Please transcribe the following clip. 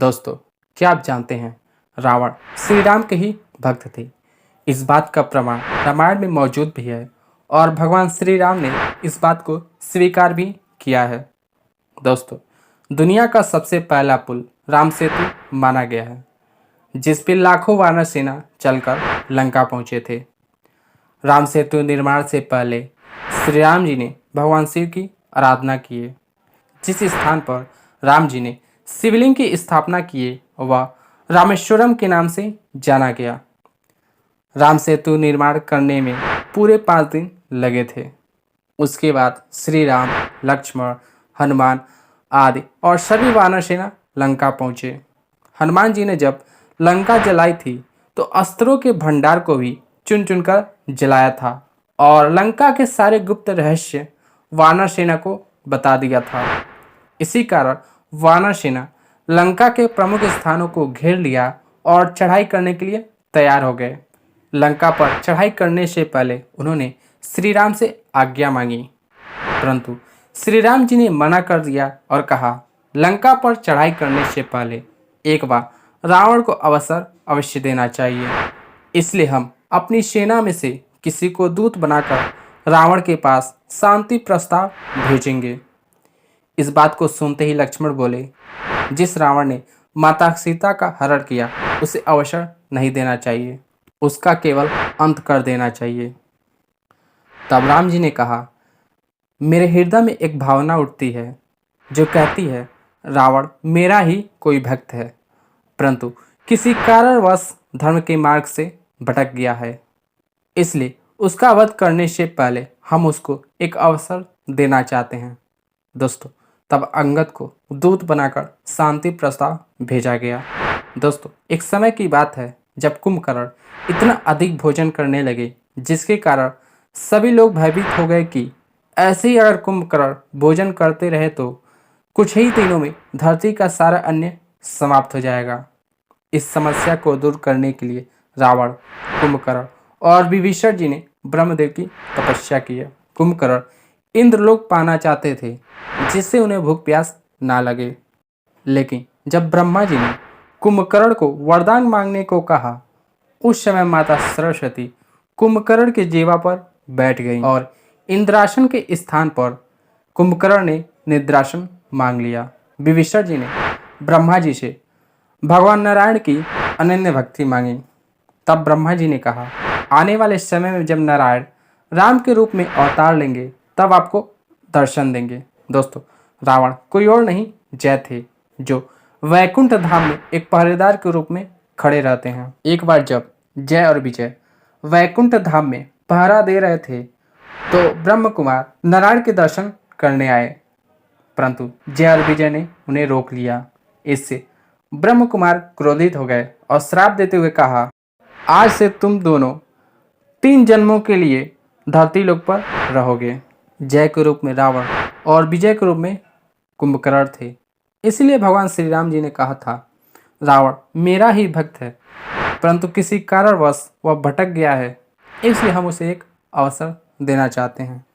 दोस्तों, क्या आप जानते हैं रावण श्री राम के ही भक्त थे। इस बात का प्रमाण रामायण में मौजूद भी है और भगवान श्री राम ने इस बात को स्वीकार भी किया है। दोस्तों, दुनिया का सबसे पहला पुल राम सेतु माना गया है, जिस पर लाखों वानर सेना चलकर लंका पहुंचे थे। राम सेतु निर्माण से पहले श्री राम जी ने भगवान शिव की आराधना किए। जिस स्थान पर राम जी ने शिवलिंग की स्थापना किए वह रामेश्वरम के नाम से जाना गया। राम सेतु निर्माण करने में पूरे 5 दिन लगे थे। उसके बाद श्री राम, लक्ष्मण, हनुमान आदि और सभी वानर सेना लंका पहुंचे। हनुमान जी ने जब लंका जलाई थी तो अस्त्रों के भंडार को भी चुन चुनकर जलाया था और लंका के सारे गुप्त रहस्य वानर सेना को बता दिया था। इसी कारण वानर सेना लंका के प्रमुख स्थानों को घेर लिया और चढ़ाई करने के लिए तैयार हो गए। लंका पर चढ़ाई करने से पहले उन्होंने श्री राम से आज्ञा मांगी, परंतु श्री राम जी ने मना कर दिया और कहा, लंका पर चढ़ाई करने से पहले एक बार रावण को अवसर अवश्य देना चाहिए। इसलिए हम अपनी सेना में से किसी को दूत बनाकर रावण के पास शांति प्रस्ताव भेजेंगे। इस बात को सुनते ही लक्ष्मण बोले, जिस रावण ने माता सीता का हरण किया उसे अवसर नहीं देना चाहिए, उसका केवल अंत कर देना चाहिए। तब राम जी ने कहा, मेरे हृदय में एक भावना उठती है जो कहती है रावण मेरा ही कोई भक्त है, परंतु किसी कारणवश धर्म के मार्ग से भटक गया है। इसलिए उसका वध करने से पहले हम उसको एक अवसर देना चाहते हैं। दोस्तों, तब अंगद को दूत बनाकर शांति प्रस्ताव भेजा गया। दोस्तों, एक समय की बात है जब कुंभकर्ण इतना अधिक भोजन करने लगे जिसके कारण सभी लोग भयभीत हो गए कि ऐसे ही अगर कुंभकर्ण भोजन करते रहे तो कुछ ही दिनों में धरती का सारा अन्न समाप्त हो जाएगा। इस समस्या को दूर करने के लिए रावण, कुंभकर्ण और विभीषण जी ने ब्रह्मदेव की तपस्या की। कुंभकर्ण इंद्रलोक पाना चाहते थे जिससे उन्हें भूख प्यास ना लगे, लेकिन जब ब्रह्मा जी ने कुंभकर्ण को वरदान मांगने को कहा, उस समय माता सरस्वती कुंभकर्ण के जीवा पर बैठ गई और इंद्रासन के स्थान पर कुंभकर्ण ने निद्रासन मांग लिया। विभीषण जी ने ब्रह्मा जी से भगवान नारायण की अनन्य भक्ति मांगी। तब ब्रह्मा जी ने कहा, आने वाले समय में जब नारायण राम के रूप में अवतार लेंगे तब आपको दर्शन देंगे। दोस्तों, रावण कोई और नहीं जय थे, जो वैकुंठ धाम में एक पहरेदार के रूप में खड़े रहते हैं। एक बार जब जय और विजय वैकुंठ धाम में पहरा दे रहे थे तो ब्रह्म कुमार नारायण के दर्शन करने आए, परंतु जय और विजय ने उन्हें रोक लिया। इससे ब्रह्म कुमार क्रोधित हो गए और श्राप देते हुए कहा, आज से तुम दोनों 3 जन्मों के लिए धरती लोक पर रहोगे। जय के रूप में रावण और विजय के रूप में कुंभकर्ण थे। इसलिए भगवान श्री राम जी ने कहा था, रावण मेरा ही भक्त है, परंतु किसी कारणवश वह भटक गया है, इसलिए हम उसे एक अवसर देना चाहते हैं।